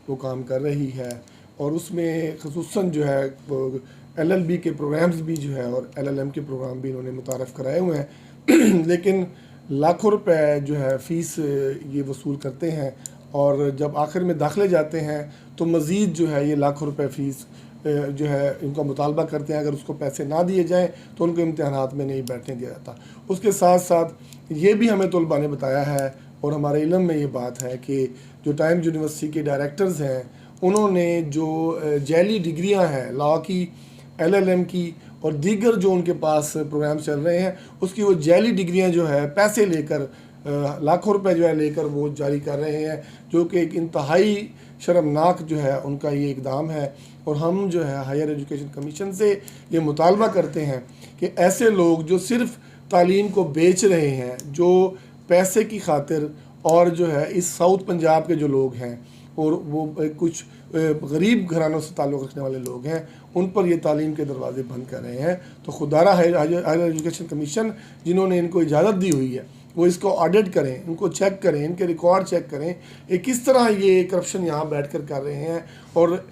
वो काम कर रही है, और उसमें ख़ुसूसन जो है LLB के प्रोग्राम्स भी जो है और LLM के प्रोग्राम भी इन्होंने मुतारफ़ कराए हुए हैं लेकिन लाखों रुपए जो है फ़ीस ये वसूल करते हैं, और जब आखिर में दाखिले जाते हैं तो मज़ीद जो है ये लाखों रुपए फ़ीस जो है इनका मुतालबा करते हैं। अगर उसको पैसे ना दिए जाएँ तो उनको इम्तिहानात में नहीं बैठने दिया जाता। उसके साथ साथ ये भी हमें तलबा ने बताया है और हमारे इल्म में ये बात है कि जो टाइम्स यूनिवर्सिटी के डायरेक्टर्स हैं उन्होंने जो जैली डिग्रियां हैं लॉ की, LLM की और दीगर जो उनके पास प्रोग्राम चल रहे हैं उसकी वो जैली डिग्रियां जो है पैसे लेकर लाखों रुपए जो है लेकर वो जारी कर रहे हैं, जो कि एक इंतहाई शर्मनाक जो है उनका ये इकदाम है। और हम जो है हायर एजुकेशन कमीशन से ये मुतालबा करते हैं कि ऐसे लोग जो सिर्फ तालीम को बेच रहे हैं, जो पैसे की खातिर, और जो है इस साउथ पंजाब के जो लोग हैं और वो कुछ गरीब घरानों से ताल्लुक़ रखने वाले लोग हैं, उन पर ये तालीम के दरवाजे बंद कर रहे हैं। तो खुदारा हायर एजुकेशन कमीशन जिन्होंने इनको इजाज़त दी हुई है वो इसको ऑडिट करें, इनको चेक करें, इनके रिकॉर्ड चेक करें कि किस तरह ये करप्शन यहाँ बैठकर कर रहे हैं। और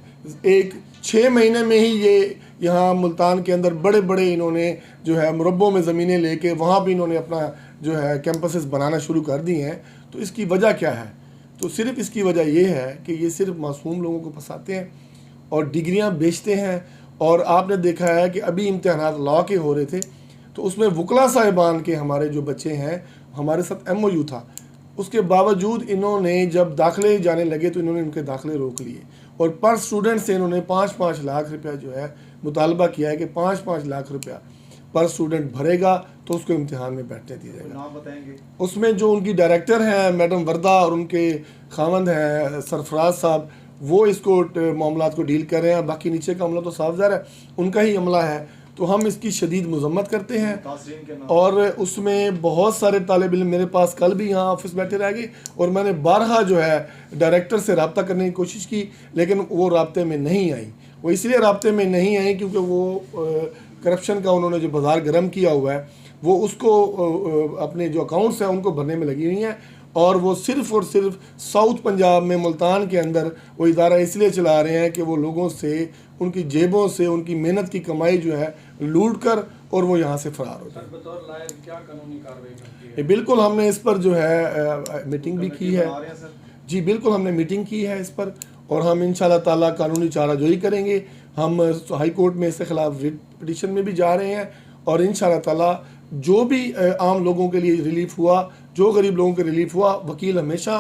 एक 6 महीने में ही ये यहाँ मुल्तान के अंदर बड़े बड़े इन्होंने जो है मुरब्बों में ज़मीनें लेके वहाँ भी इन्होंने अपना जो है कैंपसेस बनाना शुरू कर दिए हैं। तो इसकी वजह क्या है? तो सिर्फ इसकी वजह ये है कि ये सिर्फ मासूम लोगों को फंसाते हैं और डिग्रियाँ बेचते हैं। और आपने देखा है कि अभी इम्तिहानात लॉ के हो रहे थे तो उसमें वकला साहिबान के हमारे जो बच्चे हैं, हमारे साथ MOU था, उसके बावजूद इन्होंने जब दाखिले जाने लगे तो इन्होंने उनके दाखिले रोक लिए और पर स्टूडेंट से इन्होंने 5-5 लाख रुपया जो है मुतालबा किया है कि 5-5 लाख रुपया पर स्टूडेंट भरेगा तो उसको इम्तिहान में बैठने दिया जाएगा। नाम बताएंगे? उसमें जो उनकी डायरेक्टर हैं मैडम वर्दा और उनके खामंद हैं सरफराज साहब, वो इसको मामलात को डील कर रहे हैं। बाकी नीचे का अमला तो साफ ज़ाहिर है उनका ही अमला है। तो हम इसकी शदीद मजम्मत करते हैं और उसमें बहुत सारे तालिब इल्म मेरे पास कल भी यहाँ ऑफिस बैठे रह गए और मैंने बारहा जो है डायरेक्टर से रब्ता करने की कोशिश की, लेकिन वो राब्ते में नहीं आई। वो इसलिए राब्ते में नहीं आई क्योंकि वो करप्शन का उन्होंने जो बाज़ार गर्म किया हुआ है वो उसको अपने जो अकाउंट्स हैं उनको भरने में लगी हुई हैं। और वो सिर्फ़ और सिर्फ साउथ पंजाब में मुल्तान के अंदर वो इदारा इसलिए चला रहे हैं कि वो लोगों से उनकी जेबों से उनकी मेहनत की कमाई जो है लूट कर और वो यहाँ से फरार हो जाए। बतौर लायर क्या कानूनी कार्रवाई करती है? बिल्कुल हमने इस पर जो है मीटिंग भी की है। जी बिल्कुल हमने मीटिंग की है इस पर और हम इंशाल्लाह ताला कानूनी चाराजोई करेंगे। हम हाई कोर्ट में इसके खिलाफ रिट पिटीशन में भी जा रहे हैं और इंशाल्लाह ताला जो भी आम लोगों के लिए रिलीफ हुआ, जो गरीब लोगों के रिलीफ हुआ, वकील हमेशा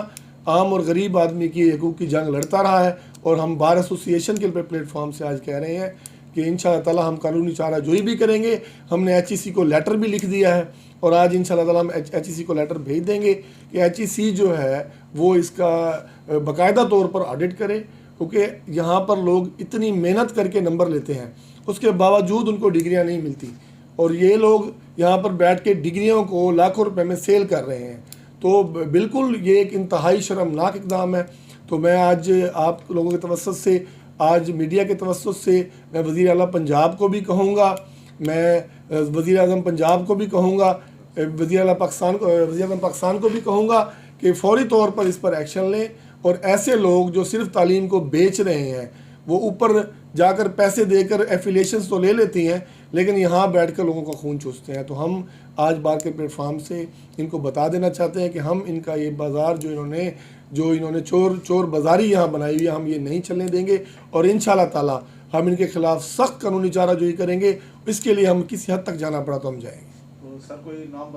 आम और गरीब आदमी की हकूक़ की जंग लड़ता रहा है। और हम बार एसोसिएशन के प्लेटफॉर्म से आज कह रहे हैं कि इंशाल्लाह ताला हम कानूनी चाराजोई भी करेंगे। हमने HEC को लेटर भी लिख दिया है और आज इंशाल्लाह ताला हम HEC को लेटर भेज देंगे कि HEC जो है वो इसका बाकायदा तौर पर ऑडिट करे, क्योंकि यहाँ पर लोग इतनी मेहनत करके नंबर लेते हैं उसके बावजूद उनको डिग्रियाँ नहीं मिलती और ये लोग यहाँ पर बैठ के डिग्रियों को लाखों रुपए में सेल कर रहे हैं। तो बिल्कुल ये एक इंतहाई शर्मनाक इक़दाम है। तो मैं आज आप लोगों के तवस्सुत से, आज मीडिया के तवस्सुत से मैं वज़ीर आला पंजाब को भी कहूँगा, मैं वज़ीर आज़म पंजाब को भी कहूँगा, वज़ीर आला पाकिस्तान को भी कहूँगा कि फ़ौरी तौर पर इस पर एक्शन लें। और ऐसे लोग जो सिर्फ तालीम को बेच रहे हैं वो ऊपर जाकर पैसे देकर एफिलिएशंस तो ले लेती हैं लेकिन यहाँ बैठकर लोगों का खून चूसते हैं। तो हम आज बार के प्लेटफार्म से इनको बता देना चाहते हैं कि हम इनका ये बाज़ार जो इन्होंने चोर बाज़ारी यहाँ बनाई हुई है, हम ये नहीं चलने देंगे और इंशाल्लाह ताला हम इनके खिलाफ सख्त कानूनी चाराजोई करेंगे। इसके लिए हम किसी हद तक जाना पड़ा तो हम जाएंगे। तो सर कोई नाम